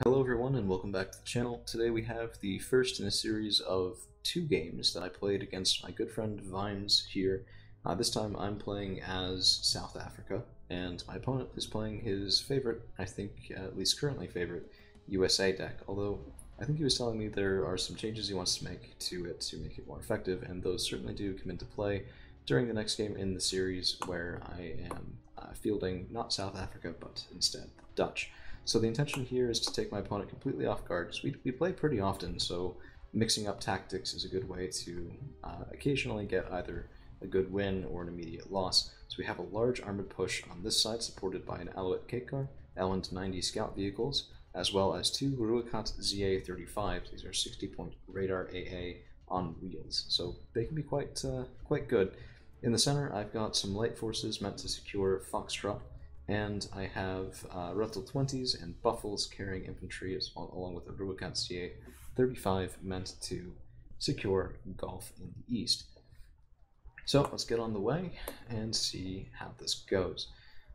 Hello everyone and welcome back to the channel. Today we have the first in a series of two games that I played against my good friend Vines here. This time I'm playing as South Africa and my opponent is playing his favorite, I think at least currently favorite, USA deck, although I think he was telling me there are some changes he wants to make to it to make it more effective, and those certainly do come into play during the next game in the series where I am fielding not South Africa but instead the Dutch. So the intention here is to take my opponent completely off guard, because we play pretty often, so mixing up tactics is a good way to occasionally get either a good win or an immediate loss. So we have a large armored push on this side, supported by an Alouette Cake Car, LN-90 scout vehicles, as well as two Ruakat ZA-35s. These are 60-point radar AA on wheels, so they can be quite good. In the center, I've got some light forces meant to secure Foxtrot, and I have Russell 20s and Buffles carrying infantry along with a Ruakat CA-35 meant to secure Golf in the east. So let's get on the way and see how this goes.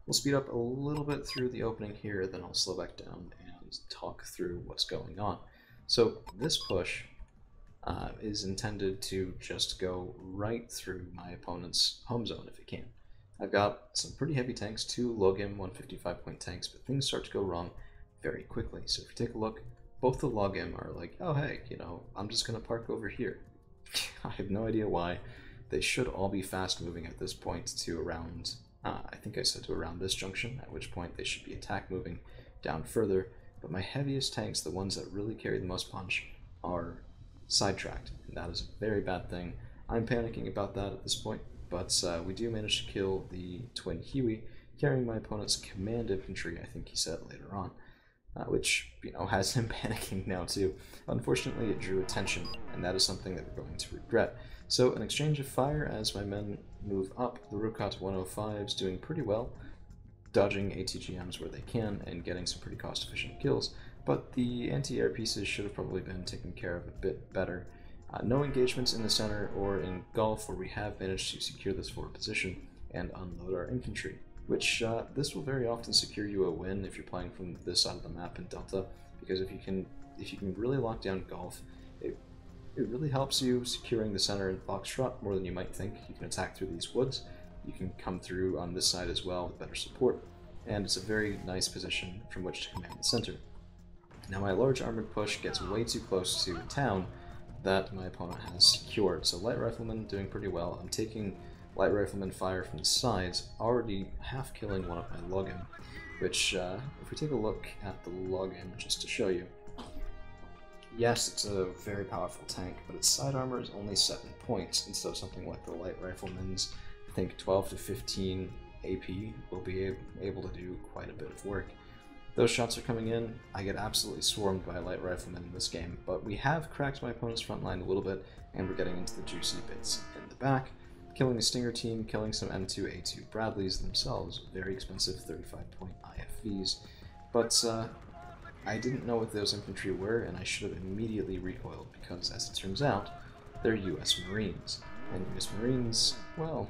We'll speed up a little bit through the opening here, then I'll slow back down and talk through what's going on. So this push is intended to just go right through my opponent's home zone if it can. I've got some pretty heavy tanks, two Wargame 155-point tanks, but things start to go wrong very quickly. So if you take a look, both the Wargame are like, oh hey, I'm just going to park over here. I have no idea why. They should all be fast moving at this point to around, I think I said to around this junction, at which point they should be attack moving down further. But my heaviest tanks, the ones that really carry the most punch, are sidetracked, and that is a very bad thing. I'm panicking about that at this point. But we do manage to kill the twin Huey, carrying my opponent's command infantry, I think he said later on, which, has him panicking now too. Unfortunately, it drew attention, and that is something that we're going to regret. So an exchange of fire as my men move up. The Ruakat 105's doing pretty well, dodging ATGMs where they can and getting some pretty cost-efficient kills, but the anti-air pieces should have probably been taken care of a bit better. No engagements in the center or in Gulf, where we have managed to secure this forward position and unload our infantry, which this will very often secure you a win if you're playing from this side of the map in Delta, because if you can really lock down Gulf, it really helps you securing the center in Foxtrot more than you might think. You can attack through these woods, you can come through on this side as well with better support, and it's a very nice position from which to command the center. Now my large armored push gets way too close to town that my opponent has secured. So light riflemen doing pretty well. I'm taking light rifleman fire from the sides, already half killing one of my Wargame, which if we take a look at the Wargame just to show you, yes, it's a very powerful tank, but its side armor is only 7 points instead of something like the light rifleman's, I think 12 to 15 AP will be able to do quite a bit of work. Those shots are coming in. I get absolutely swarmed by light riflemen in this game, but we have cracked my opponent's front line a little bit, and we're getting into the juicy bits in the back, killing the Stinger team, killing some M2A2 Bradleys themselves, very expensive 35-point IFVs, but I didn't know what those infantry were, and I should have immediately recoiled, because as it turns out, they're US Marines, and US Marines, well,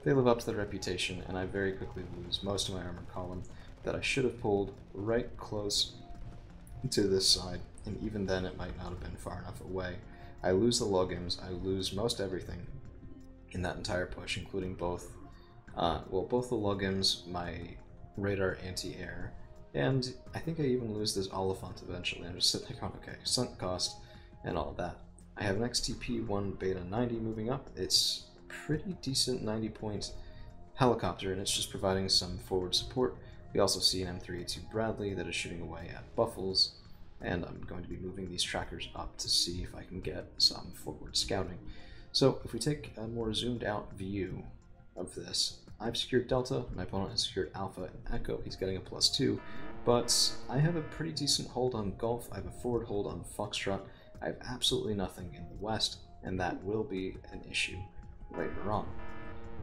they live up to their reputation, and I very quickly lose most of my armored column that I should have pulled right close to this side, and even then it might not have been far enough away. I lose the Wargames, I lose most everything in that entire push, including both the Wargames, my radar anti-air, and I think I even lose this Oliphant eventually. I'm just sitting there going, okay, sunk cost and all of that. I have an XTP-1 Beta 90 moving up. It's pretty decent 90-point helicopter, and it's just providing some forward support. We also see an M3A2 Bradley that is shooting away at Buffles, and I'm going to be moving these trackers up to see if I can get some forward scouting. So if we take a more zoomed out view of this, I've secured Delta, my opponent has secured Alpha and Echo, he's getting a +2, but I have a pretty decent hold on Gulf, I have a forward hold on Foxtrot, I have absolutely nothing in the west, and that will be an issue later on.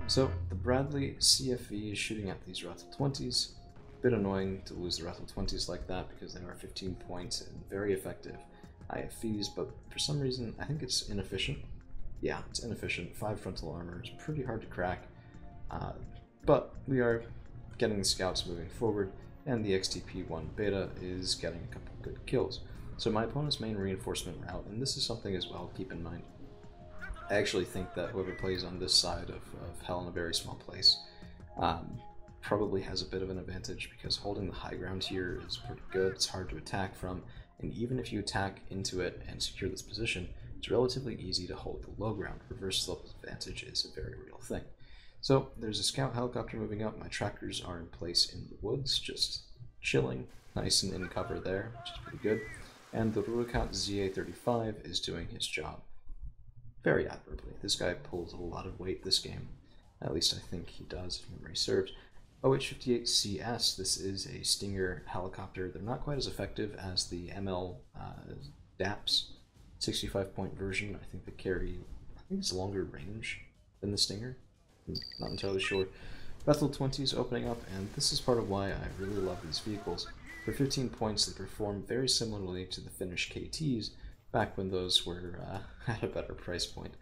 So the Bradley CFV is shooting at these Russell 20s. Bit annoying to lose the Russell 20s like that because they are 15 points and very effective IFVs, but for some reason I think it's inefficient. Yeah, it's inefficient. 5 frontal armor is pretty hard to crack, but we are getting the scouts moving forward, and the XTP-1 beta is getting a couple good kills. So my opponent's main reinforcement route, and this is something as well to keep in mind. I actually think that whoever plays on this side of Hell in a very small place probably has a bit of an advantage, because holding the high ground here is pretty good. It's hard to attack from, and even if you attack into it and secure this position, it's relatively easy to hold the low ground. Reverse slope advantage is a very real thing. So there's a scout helicopter moving up. My trackers are in place in the woods, just chilling, nice and in cover there, which is pretty good. And the Rurokat ZA-35 is doing his job very admirably. This guy pulls a lot of weight this game. At least I think he does, if memory serves. OH-58CS, this is a Stinger helicopter. They're not quite as effective as the ML DAPS 65-point version. I think they carry, I think it's longer range than the Stinger. I'm not entirely sure. Bethel 20 is opening up, and this is part of why I really love these vehicles. For 15 points, they perform very similarly to the Finnish KTs, back when those were at a better price point.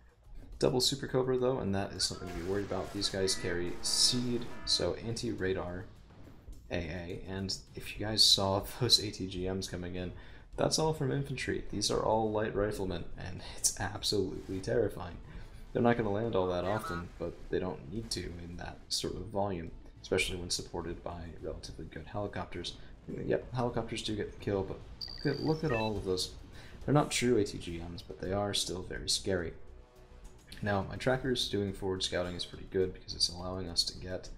Double Super Cobra though, and that is something to be worried about. These guys carry SEED, so anti-radar AA, and if you guys saw those ATGMs coming in, that's all from infantry. These are all light riflemen, and it's absolutely terrifying. They're not going to land all that often, but they don't need to in that sort of volume, especially when supported by relatively good helicopters. Yep, helicopters do get the kill, but look at all of those. They're not true ATGMs, but they are still very scary. Now, my trackers doing forward scouting is pretty good, because it's allowing us to get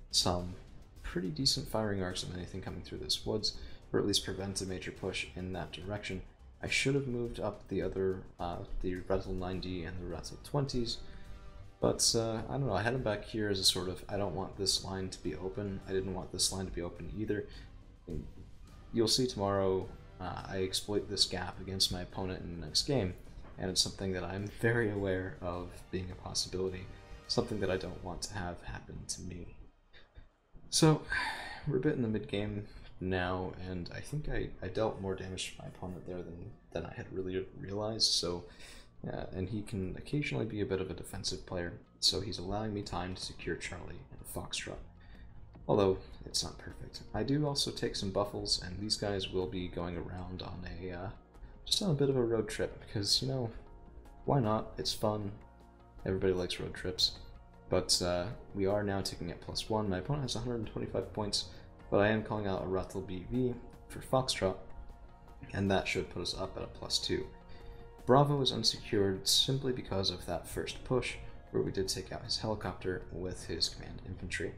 some pretty decent firing arcs of anything coming through this woods, or at least prevent a major push in that direction. I should have moved up the other, the Rettel 90 and the Rettel 20s, but I don't know, I had them back here as a sort of, I don't want this line to be open. I didn't want this line to be open either. And you'll see tomorrow I exploit this gap against my opponent in the next game, and it's something that I'm very aware of being a possibility, something that I don't want to have happen to me. So, we're a bit in the mid-game now, and I think I dealt more damage to my opponent there than I had really realized, so, and he can occasionally be a bit of a defensive player, so he's allowing me time to secure Charlie and Foxtrot. Although, it's not perfect. I do also take some buffles, and these guys will be going around on a, just on a bit of a road trip, because, you know, why not? It's fun. Everybody likes road trips. But we are now ticking at +1. My opponent has 125 points, but I am calling out a Rattel BV for Foxtrot, and that should put us up at a +2. Bravo is unsecured simply because of that first push, where we did take out his helicopter with his command infantry.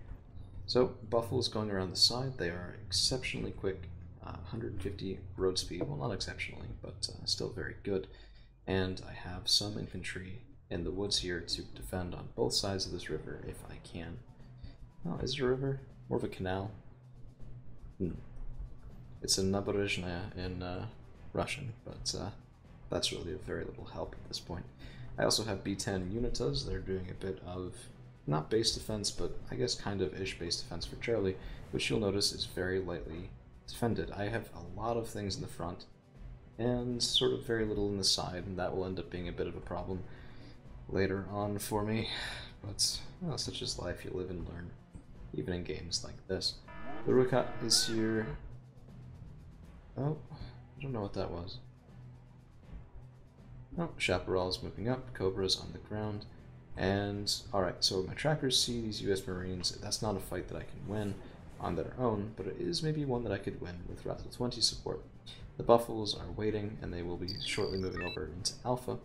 So, Buffalo's going around the side. They are exceptionally quick, 150 road speed. Well, not exceptionally, but still very good. And I have some infantry in the woods here to defend on both sides of this river if I can. Oh, is it a river? More of a canal? It's a Naberezhnya in Russian, but that's really of very little help at this point. I also have B-10 Unitas. They're doing a bit of, not base defense, but I guess kind of ish base defense for Charlie, which you'll notice is very lightly defended. I have a lot of things in the front, and sort of very little in the side, and that will end up being a bit of a problem later on for me. But, well, such is life, you live and learn, even in games like this. The Rurokat is here. Oh, I don't know what that was. Oh, Chaparral's moving up, Cobra's on the ground. And, alright, so my trackers see these US Marines. That's not a fight that I can win on their own, but it is maybe one that I could win with Rattel 20 support. The Buffaloes are waiting, and they will be shortly moving over into Alpha,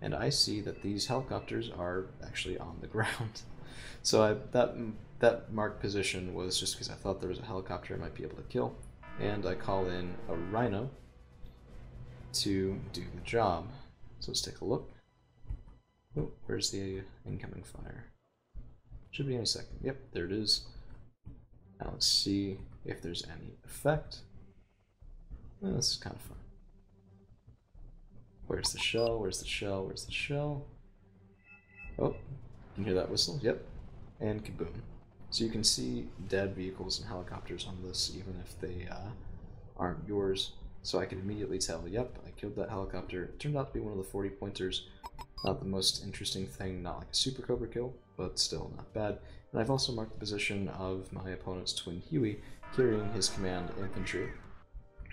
and I see that these helicopters are actually on the ground. So that marked position was just because I thought there was a helicopter I might be able to kill, and I call in a Rhino to do the job. So let's take a look. Oh, where's the incoming fire? Should be any second. Yep, there it is. Now let's see if there's any effect. Oh, this is kind of fun. Where's the shell? Where's the shell? Where's the shell? Oh, you can hear that whistle? Yep. And kaboom. So you can see dead vehicles and helicopters on this, even if they aren't yours. So I can immediately tell, yep, I killed that helicopter. It turned out to be one of the 40 pointers. Not the most interesting thing, not like a Super Cobra kill, but still not bad. And I've also marked the position of my opponent's Twin Huey, carrying his command infantry.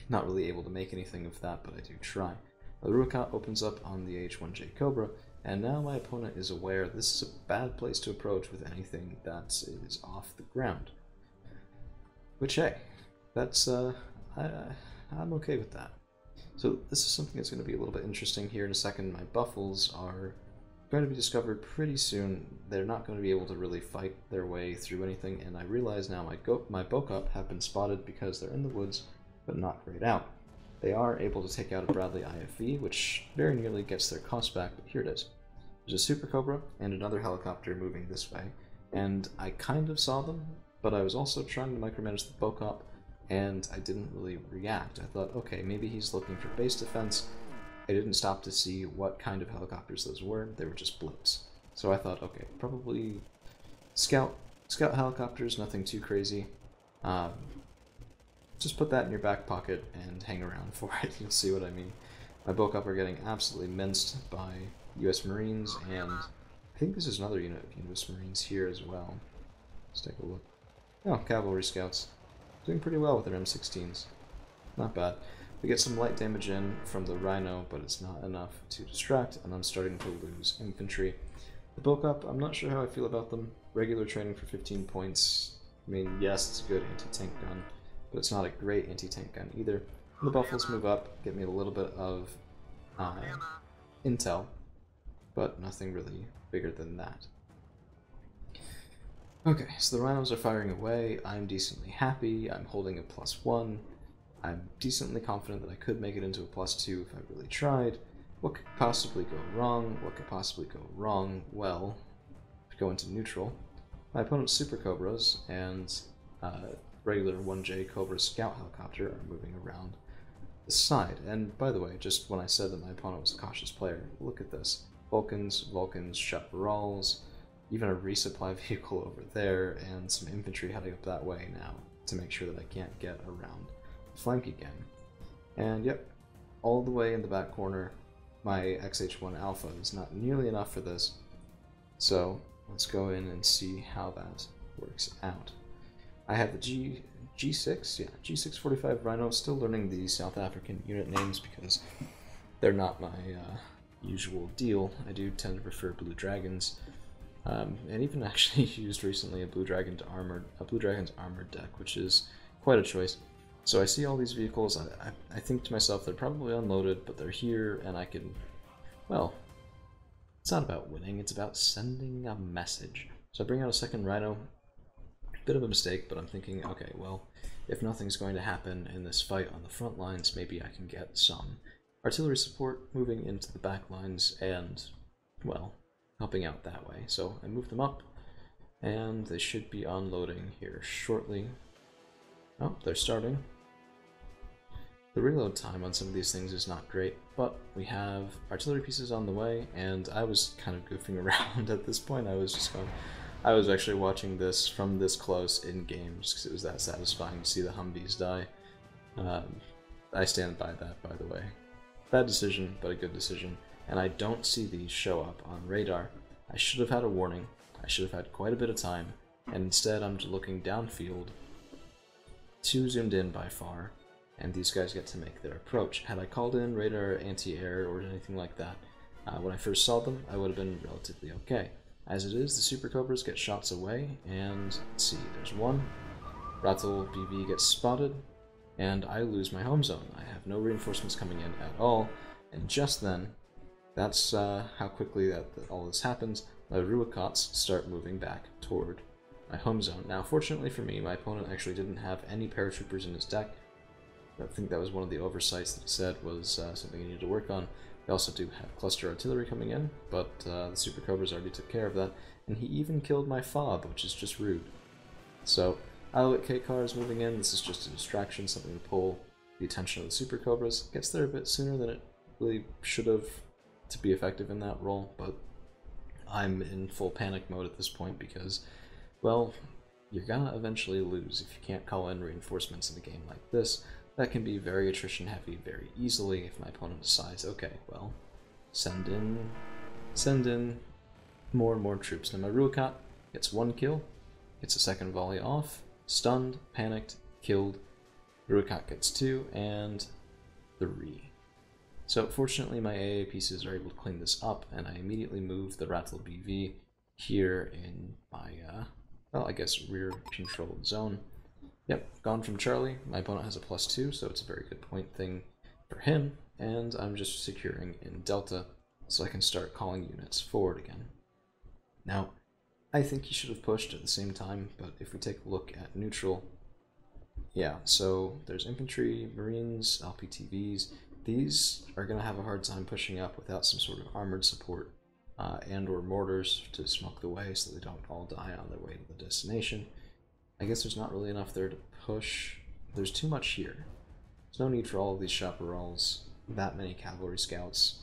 Not really able to make anything of that, but I do try. The Ruakat opens up on the H1J Cobra, and now my opponent is aware this is a bad place to approach with anything that is off the ground. Which, hey, that's, I'm okay with that. So this is something that's going to be a little bit interesting here in a second. My Buffles are going to be discovered pretty soon. They're not going to be able to really fight their way through anything, and I realize now my Bokup have been spotted because they're in the woods, but not grayed out. They are able to take out a Bradley IFV, which very nearly gets their cost back, but here it is. There's a Super Cobra and another helicopter moving this way, and I kind of saw them, but I was also trying to micromanage the Bokup, and I didn't really react. I thought, okay, maybe he's looking for base defense. I didn't stop to see what kind of helicopters those were. They were just blips. So I thought, okay, probably scout helicopters, nothing too crazy. Just put that in your back pocket and hang around for it. You'll see what I mean. My Bokup are getting absolutely minced by US Marines, and I think this is another unit of US Marines here as well. Let's take a look. Oh, Cavalry Scouts. Doing pretty well with their M16s. Not bad. We get some light damage in from the Rhino, but it's not enough to distract, and I'm starting to lose infantry. The Bokup, I'm not sure how I feel about them. Regular training for 15 points. I mean, yes, it's a good anti-tank gun, but it's not a great anti-tank gun either. The Buffaloes move up, get me a little bit of intel, but nothing really bigger than that. Okay, so the Rhinos are firing away. I'm decently happy. I'm holding a +1. I'm decently confident that I could make it into a +2 if I really tried. What could possibly go wrong? What could possibly go wrong? Well, go into neutral. My opponent's Super Cobras and regular 1J Cobra Scout Helicopter are moving around the side. And by the way, just when I said that my opponent was a cautious player, look at this. Vulcans, Chaparrals, even a resupply vehicle over there, and some infantry heading up that way now to make sure that I can't get around the flank again. And yep, all the way in the back corner, my XH1 Alpha is not nearly enough for this. So let's go in and see how that works out. I have the G645 Rhino, still learning the South African unit names because they're not my usual deal. I do tend to prefer Blue Dragons, and even actually used recently a Blue Dragon's armored deck, which is quite a choice. So I see all these vehicles, I think to myself they're probably unloaded, but they're here and I can, well, it's not about winning, it's about sending a message. So I bring out a second Rhino. Bit of a mistake, but I'm thinking, okay, well, if nothing's going to happen in this fight on the front lines, maybe I can get some artillery support moving into the back lines and, well, helping out that way. So I move them up, and they should be unloading here shortly. Oh, they're starting. The reload time on some of these things is not great, but we have artillery pieces on the way, and I was kind of goofing around at this point. I was actually watching this from this close in game just because it was that satisfying to see the Humvees die. I stand by that, by the way. Bad decision, but a good decision. And I don't see these show up on radar. I should have had a warning. I should have had quite a bit of time. And instead I'm just looking downfield, too zoomed in by far, and these guys get to make their approach. Had I called in radar, anti-air, or anything like that, when I first saw them, I would have been relatively okay. As it is, the Super Cobras get shots away, and let's see, there's one. Rattle BV gets spotted, and I lose my home zone. I have no reinforcements coming in at all, and just then, that's how quickly all this happens. My Ruakats start moving back toward my home zone. Now, fortunately for me, my opponent actually didn't have any paratroopers in his deck. I think that was one of the oversights that he said was something he needed to work on. They also do have cluster artillery coming in, but the Super Cobras already took care of that, and he even killed my fob, which is just rude. So, Iowit K-Car is moving in. This is just a distraction, something to pull the attention of the Super Cobras. Gets there a bit sooner than it really should have to be effective in that role, but I'm in full panic mode at this point because, well, you're gonna eventually lose if you can't call in reinforcements in a game like this. That can be very attrition heavy very easily if my opponent decides, okay, well, send in more and more troops. Now my Ruakat gets one kill, gets a second volley off, stunned, panicked, killed. Ruakat gets 2 and 3. So fortunately my AA pieces are able to clean this up, and I immediately move the Rattle BV here in my, well, I guess rear controlled zone. Yep, gone from Charlie. My opponent has a +2, so it's a very good point thing for him, and I'm just securing in Delta so I can start calling units forward again. Now, I think he should have pushed at the same time, but if we take a look at neutral, yeah, so there's infantry, marines, LPTVs. These are going to have a hard time pushing up without some sort of armored support and or mortars to smoke the way so they don't all die on their way to the destination. I guess there's not really enough there to push. There's too much here. There's no need for all of these chaparrals, that many cavalry scouts.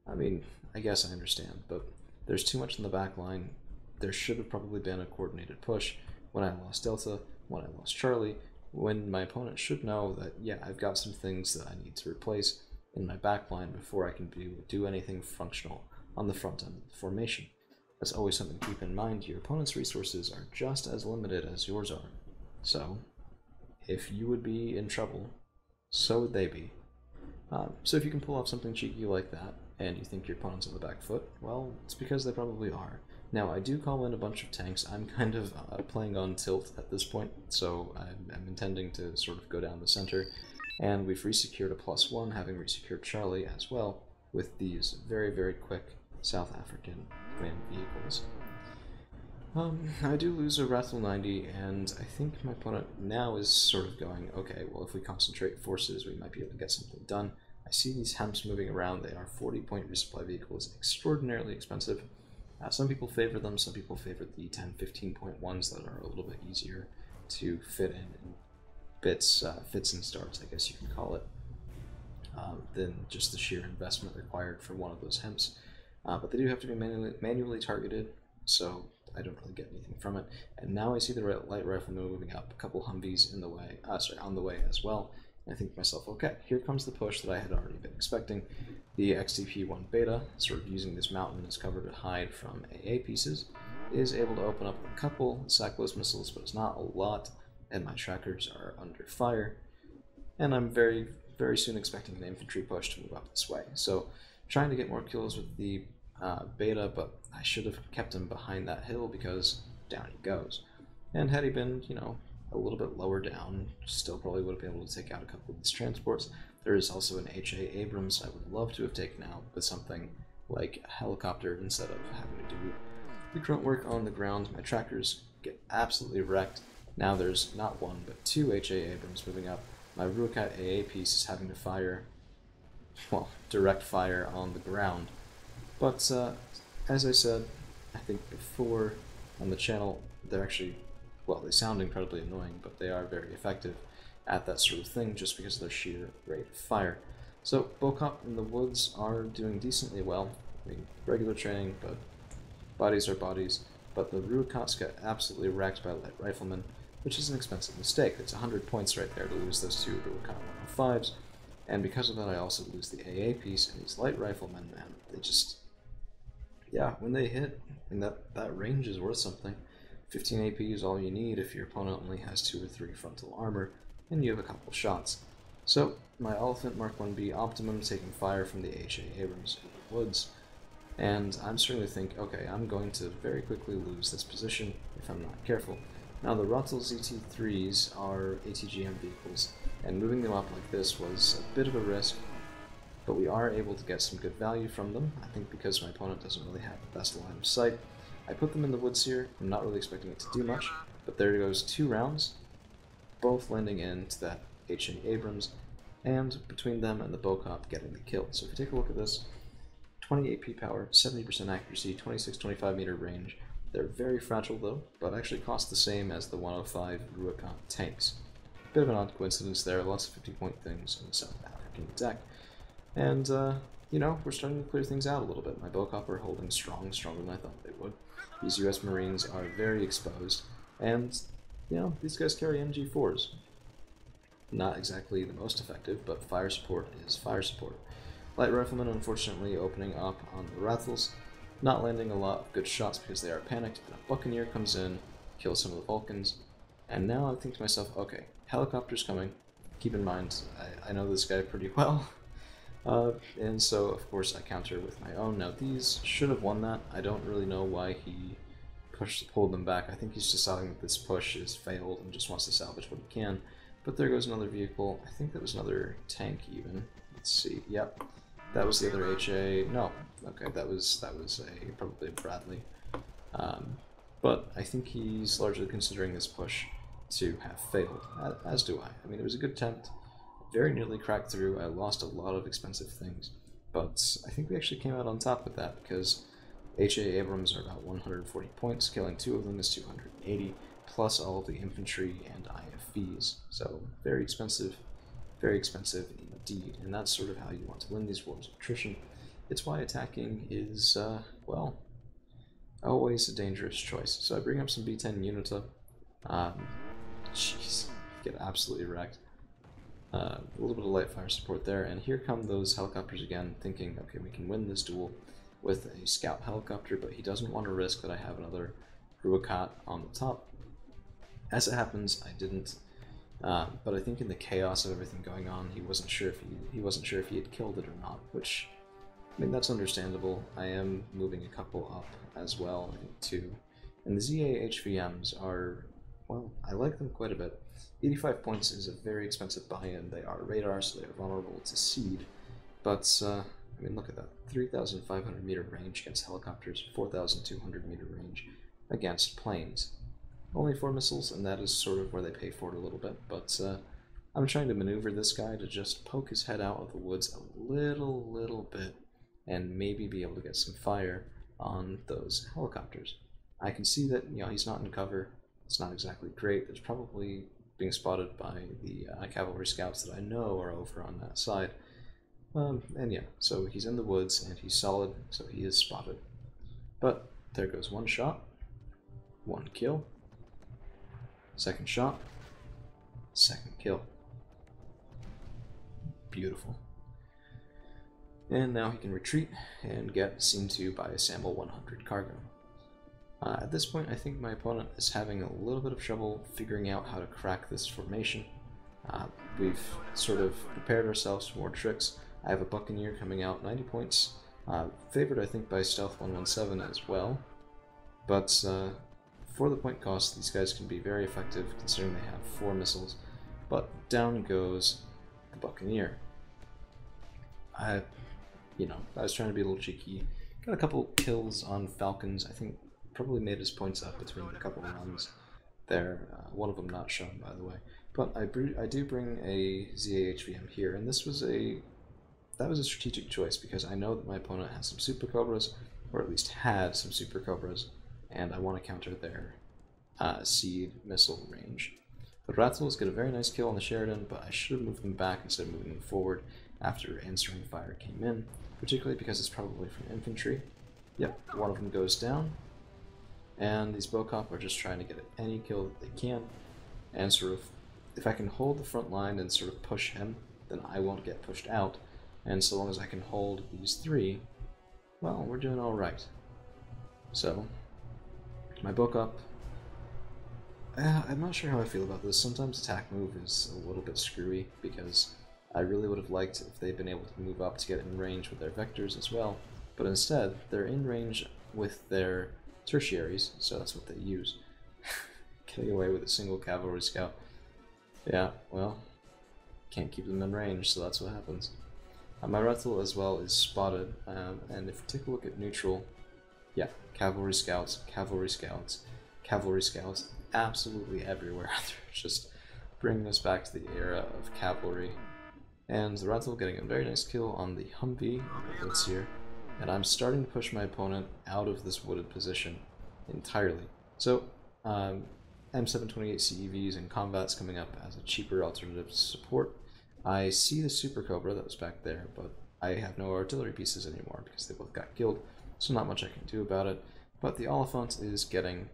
I mean, I guess I understand, but there's too much in the back line. There should have probably been a coordinated push when I lost Delta, when I lost Charlie, when my opponent should know that, yeah, I've got some things that I need to replace in my back line before I can do anything functional on the front end of the formation. That's always something to keep in mind. Your opponent's resources are just as limited as yours are. So, if you would be in trouble, so would they be. So if you can pull off something cheeky like that, and you think your opponent's on the back foot, well, it's because they probably are. Now, I do call in a bunch of tanks. I'm kind of playing on tilt at this point, so I'm intending to sort of go down the center, and we've resecured a +1, having resecured Charlie as well, with these very, very quick South African command vehicles. I do lose a Rattle 90, and I think my opponent now is sort of going, okay, well, if we concentrate forces, we might be able to get something done. I see these Hemps moving around. They are 40-point resupply vehicles, extraordinarily expensive. Some people favor them, some people favor the 10-15 point ones that are a little bit easier to fit in bits, fits and starts, I guess you can call it, than just the sheer investment required for one of those Hemps. But they do have to be manually targeted, so I don't really get anything from it. And now I see the light rifleman moving up, a couple Humvees in the way, on the way as well. And I think to myself, okay, here comes the push that I had already been expecting. The XTP-1 Beta, sort of using this mountain as cover to hide from AA pieces, is able to open up a couple Cyclos missiles, but it's not a lot, and my trackers are under fire. And I'm very, very soon expecting the infantry push to move up this way. So, trying to get more kills with the Beta, but I should have kept him behind that hill because down he goes. And had he been, you know, a little bit lower down, still probably would have been able to take out a couple of these transports. There is also an HA Abrams I would love to have taken out with something like a helicopter instead of having to do the grunt work on the ground. My trackers get absolutely wrecked. Now there's not one, but 2 HA Abrams moving up. My Ruakat AA piece is having to fire, well, direct fire on the ground. But as I said, I think before on the channel, they're actually, well, they sound incredibly annoying, but they are very effective at that sort of thing just because of their sheer rate of fire. So Bocop in the woods are doing decently well. I mean, regular training, but bodies are bodies. But the Ruakats get absolutely wrecked by light riflemen, which is an expensive mistake. It's 100 points right there to lose those 2 Ruakat 105s. And because of that, I also lose the AA piece, and these light riflemen, man, they just, yeah, when they hit, and that range is worth something. 15 AP is all you need if your opponent only has 2 or 3 frontal armor, and you have a couple shots. So, my Elephant Mark 1B Optimum taking fire from the HA Abrams in the woods, and I'm starting to think, okay, I'm going to very quickly lose this position if I'm not careful. Now, the Rattle ZT3s are ATGM vehicles, and moving them up like this was a bit of a risk, but we are able to get some good value from them. I think because my opponent doesn't really have the best line of sight. I put them in the woods here. I'm not really expecting it to do much, but there goes 2 rounds, both landing into that HA Abrams, and between them and the Bocop getting the kill. So if you take a look at this, 20 AP power, 70% accuracy, 26-25 meter range. They're very fragile though, but actually cost the same as the 105 Ruakat tanks. Bit of an odd coincidence there, lots of 50-point things in the South African deck. And, you know, we're starting to clear things out a little bit. My Bocop are holding strong, stronger than I thought they would. These US Marines are very exposed, and, you know, these guys carry MG4s. Not exactly the most effective, but fire support is fire support. Light Riflemen, unfortunately, opening up on the Rattles, not landing a lot of good shots because they are panicked, and a Buccaneer comes in, kills some of the Vulcans, and now I think to myself, okay, helicopter's coming. Keep in mind, I know this guy pretty well. And so, of course, I counter with my own. Now, these should have won that. I don't really know why he pulled them back. I think he's deciding that this push is failed and just wants to salvage what he can. But there goes another vehicle. I think that was another tank, even. Let's see. Yep, that was the other HA. No, okay, that was probably a Bradley. But I think he's largely considering this push to have failed, as do I. I mean, it was a good attempt. Very nearly cracked through. I lost a lot of expensive things, but I think we actually came out on top with that because HA Abrams are about 140 points. Killing 2 of them is 280, plus all of the infantry and IFVs. So very expensive indeed. And that's sort of how you want to win these wars of attrition. It's why attacking is, well, always a dangerous choice. So I bring up some B10 Unita. Jeez, get absolutely wrecked. A little bit of light fire support there, and here come those helicopters again, thinking, okay, we can win this duel with a scout helicopter, but he doesn't want to risk that I have another Ruakat on the top. As it happens, I didn't, but I think in the chaos of everything going on, he wasn't sure if he had killed it or not, which, I mean, that's understandable. I am moving a couple up as well, too, and the ZA HVMs are, well, I like them quite a bit. 85 points is a very expensive buy-in. They are radar, so they are vulnerable to seed. But, I mean, look at that. 3,500 meter range against helicopters, 4,200 meter range against planes. Only 4 missiles, and that is sort of where they pay for it a little bit. But I'm trying to maneuver this guy to just poke his head out of the woods a little bit and maybe be able to get some fire on those helicopters. I can see that, you know, he's not in cover. It's not exactly great. There's probably being spotted by the cavalry scouts that I know are over on that side. And yeah, so he's in the woods and he's solid, so he is spotted. But there goes one shot, one kill, second shot, second kill. Beautiful. And now he can retreat and get seen to by a Sample 100 cargo. At this point, I think my opponent is having a little bit of trouble figuring out how to crack this formation. We've sort of prepared ourselves for more tricks. I have a Buccaneer coming out, 90 points, favored I think by Stealth 117 as well. But for the point cost, these guys can be very effective considering they have 4 missiles. But down goes the Buccaneer. I was trying to be a little cheeky. Got a couple kills on Falcons, I think. Probably made his points up between a couple of runs there, one of them not shown by the way. But I do bring a ZAHVM here, and that was a strategic choice because I know that my opponent has some Super Cobras, or at least had some Super Cobras, and I want to counter their seed missile range. The Rattles get a very nice kill on the Sheridan, but I should have moved them back instead of moving them forward after answering fire came in, particularly because it's probably from infantry. Yep, one of them goes down. And these Bocop are just trying to get any kill that they can, and sort of, if I can hold the front line and sort of push him, then I won't get pushed out, and so long as I can hold these 3, well, we're doing alright. So, my Bocop, I'm not sure how I feel about this. Sometimes attack move is a little bit screwy, because I really would have liked if they'd been able to move up to get in range with their vectors as well, but instead, they're in range with their tertiaries, so that's what they use. Getting away with a single cavalry scout. Yeah, well, can't keep them in range, so that's what happens. My Retzel as well is spotted, and if you take a look at neutral, yeah, cavalry scouts, cavalry scouts, cavalry scouts, absolutely everywhere. They're just bringing us back to the era of cavalry. And the Retzel getting a very nice kill on the Humvee that's here. And I'm starting to push my opponent out of this wooded position entirely. So, M728 CEVs and Combat's coming up as a cheaper alternative to support. I see the Super Cobra that was back there, but I have no artillery pieces anymore because they both got killed, so not much I can do about it. But the Oliphant is getting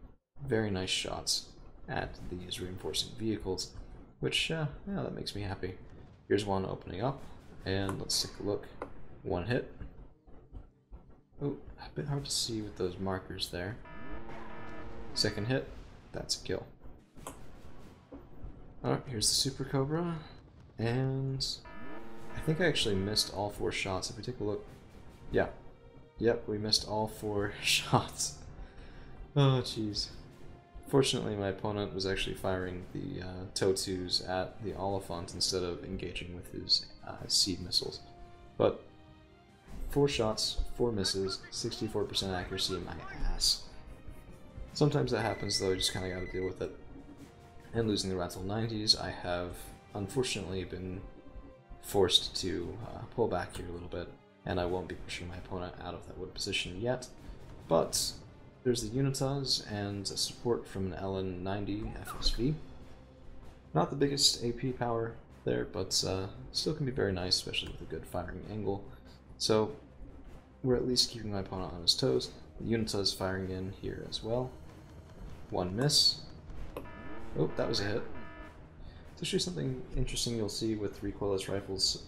very nice shots at these reinforcing vehicles, which, yeah, that makes me happy. Here's one opening up, and let's take a look. One hit. Oh, a bit hard to see with those markers there. Second hit, that's a kill. Alright, here's the Super Cobra, and I think I actually missed all 4 shots. If we take a look, yeah, yep, we missed all 4 shots. Oh, jeez. Fortunately, my opponent was actually firing the Totus at the Oliphant instead of engaging with his seed missiles. But 4 shots, 4 misses, 64% accuracy, my ass. Sometimes that happens, though. You just kind of got to deal with it. And losing the Rattle 90s, I have unfortunately been forced to pull back here a little bit, and I won't be pushing my opponent out of that wood position yet. But there's the Unitas and support from an LN90 FSV. Not the biggest AP power there, but still can be very nice, especially with a good firing angle. So we're at least keeping my opponent on his toes. The Unitas firing in here as well. 1 miss. Oh, that was a hit. It's actually something interesting you'll see with recoilless rifles,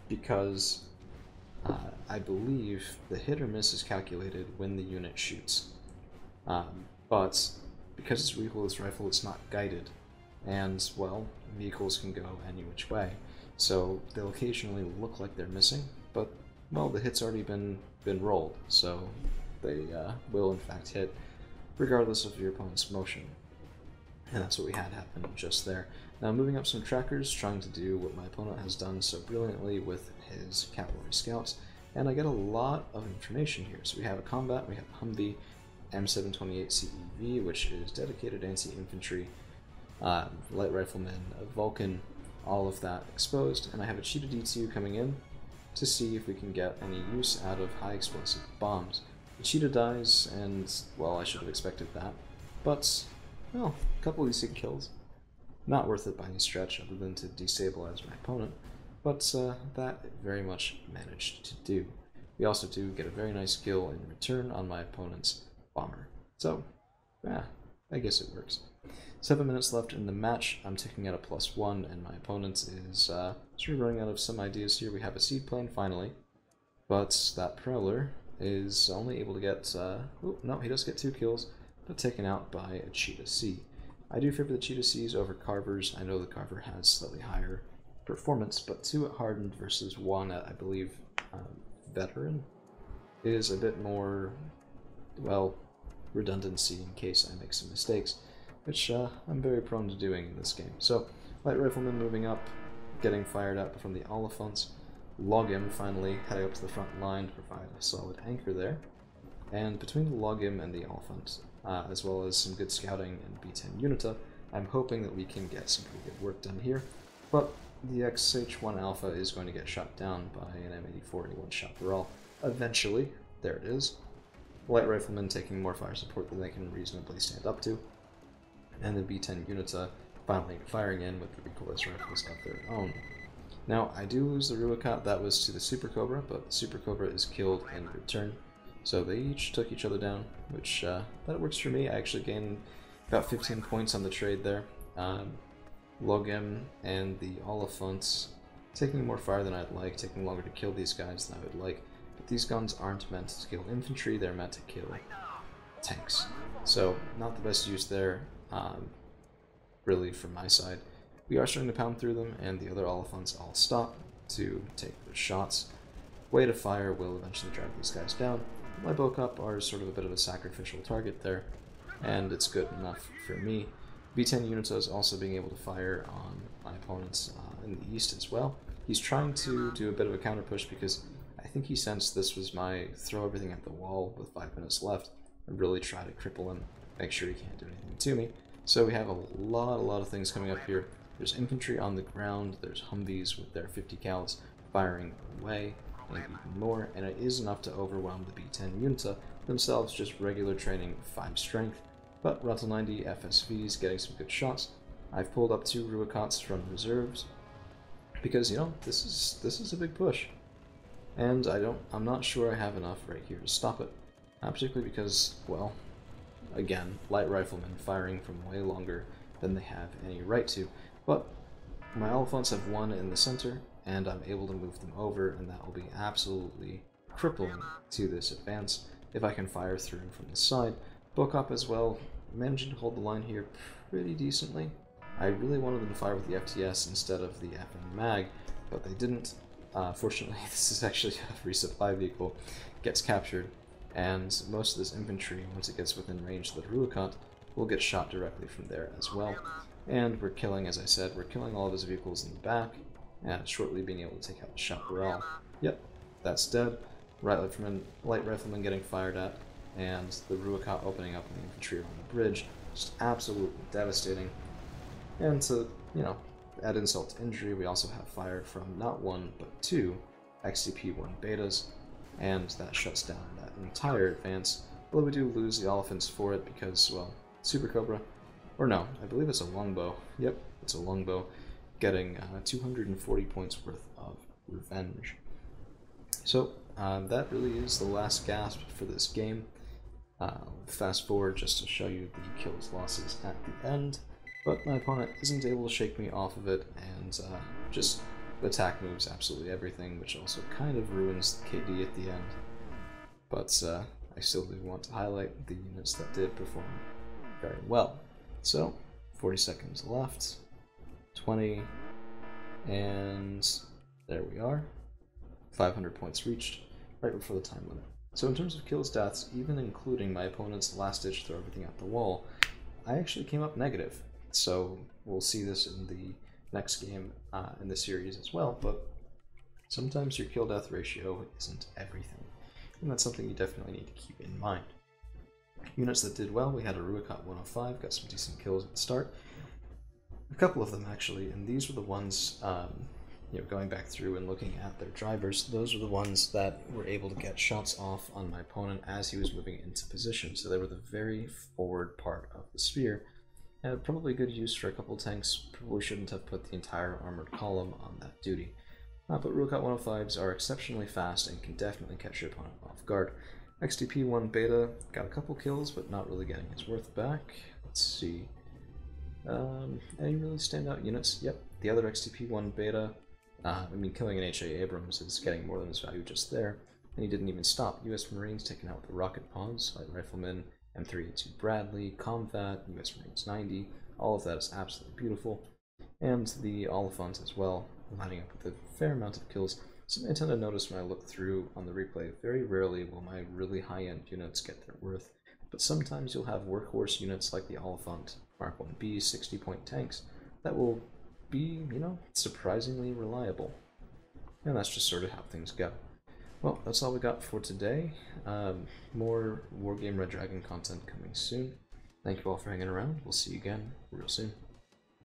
because I believe the hit or miss is calculated when the unit shoots. But because it's a recoilless rifle, it's not guided, and, well, vehicles can go any which way. So they'll occasionally look like they're missing, but, well, the hit's already been rolled, so they will in fact hit, regardless of your opponent's motion. And that's what we had happen just there. Now moving up some trackers, trying to do what my opponent has done so brilliantly with his cavalry scouts, and I get a lot of information here. So we have a combat, we have Humvee, M728 CEV, which is dedicated anti-infantry, light riflemen, a Vulcan, all of that exposed, and I have a Cheetah D2 coming in to see if we can get any use out of high explosive bombs. The Cheetah dies, and, well, I should have expected that, but, well, a couple of decent kills. Not worth it by any stretch, other than to destabilize my opponent, but that very much managed to do. We also do get a very nice kill in return on my opponent's bomber. So, yeah, I guess it works. 7 minutes left in the match. I'm ticking at a +1, and my opponent is sort of running out of some ideas here. We have a seaplane finally, but that Prowler is only able to get, oh, no, he does get 2 kills, but taken out by a Cheetah C. I do favor the Cheetah Cs over Carvers. I know the Carver has slightly higher performance, but 2 at Hardened versus 1 at, I believe, Veteran is a bit more, well, redundancy in case I make some mistakes, which I'm very prone to doing in this game. So, Light Rifleman moving up, getting fired up from the Oliphants. Logim finally heading up to the front line to provide a solid anchor there. And between the Logim and the Oliphant, as well as some good scouting and B-10 Unita, I'm hoping that we can get some pretty good work done here. But the XH1 Alpha is going to get shot down by an M84 and a one-shot Barrel. Eventually, there it is. Light Riflemen taking more fire support than they can reasonably stand up to. And the B-10 Unita finally firing in with the recoilless rifles of their own. Now, I do lose the Ruicot. That was to the Super Cobra, but the Super Cobra is killed in return. So they each took each other down, which that works for me. I actually gained about 15 points on the trade there. Logim and the Oliphants taking more fire than I'd like, taking longer to kill these guys than I would like. But these guns aren't meant to kill infantry, they're meant to kill tanks. So not the best use there, really, from my side. We are starting to pound through them, and the other Oliphants all stop to take their shots. Way to fire will eventually drive these guys down. My Bocop are sort of a bit of a sacrificial target there, and it's good enough for me. V10 Unitas also being able to fire on my opponents in the east as well. He's trying to do a bit of a counter push because I think he sensed this was my throw everything at the wall with 5 minutes left and really try to cripple him, make sure he can't do anything to me. So we have a lot of things coming up here. There's infantry on the ground, there's Humvees with their 50 cals firing away, and even more, and it is enough to overwhelm the B-10 Unita, themselves just regular training 5 strength, but Rattle 90 FSVs getting some good shots. I've pulled up 2 Ruicots from reserves, because, you know, this is a big push. And I'm not sure I have enough right here to stop it, particularly because, well, again, light riflemen firing from way longer than they have any right to. But my Oliphants have 1 in the center, and I'm able to move them over, and that will be absolutely crippling to this advance if I can fire through from the side. Bocop as well, managing to hold the line here pretty decently. I really wanted them to fire with the FTS instead of the effing mag, but they didn't. Fortunately, this is actually a resupply vehicle, gets captured, and most of this infantry, once it gets within range of the Ruakant, will get shot directly from there as well. And we're killing, as I said, we're killing all of his vehicles in the back, and shortly being able to take out the chaparral. Yep, that's dead. Light rifleman getting fired at, and the Ruakant opening up the infantry on the bridge. Just absolutely devastating. And to, add insult to injury, we also have fire from not one, but two XDP-1 betas, and that shuts down that entire advance. Although we do lose the elephants for it because, well, Super Cobra, or no, I believe it's a longbow. Yep, it's a longbow, getting 240 points worth of revenge. So that really is the last gasp for this game. Fast forward just to show you the kills losses at the end, but my opponent isn't able to shake me off of it, and just attack moves absolutely everything, which also kind of ruins the KD at the end. But I still do want to highlight the units that did perform very well. So 40 seconds left, 20, and there we are. 500 points reached, right before the time limit. So in terms of kills, deaths, even including my opponent's last-ditch throw everything at the wall, I actually came up negative. So we'll see this in the next game in the series as well, but sometimes your kill-death ratio isn't everything, and that's something you definitely need to keep in mind. Units that did well, we had a Ruakant 105, got some decent kills at the start. A couple of them actually, and these were the ones, going back through and looking at their drivers, those were the ones that were able to get shots off on my opponent as he was moving into position. So they were the very forward part of the sphere. And probably good use for a couple tanks. Probably shouldn't have put the entire armored column on that duty. But Ruakant 105s are exceptionally fast and can definitely catch your opponent off guard. XDP-1 beta got a couple kills, but not really getting his worth back. Let's see. Any really standout units? Yep, the other XDP-1 beta. Killing an H.A. Abrams is getting more than his value just there, and he didn't even stop. U.S. Marines taking out the rocket pods, light riflemen, M3A2 Bradley, Comvat, U.S. Marines 90, all of that is absolutely beautiful, and the Oliphant as well, lining up with a fair amount of kills. Something I tend to notice when I look through on the replay, very rarely will my really high-end units get their worth, but sometimes you'll have workhorse units like the Oliphant, Mark 1B, 60-point tanks, that will be, surprisingly reliable. And that's just sort of how things go. Well, that's all we got for today. More Wargame Red Dragon content coming soon. Thank you all for hanging around. We'll see you again real soon.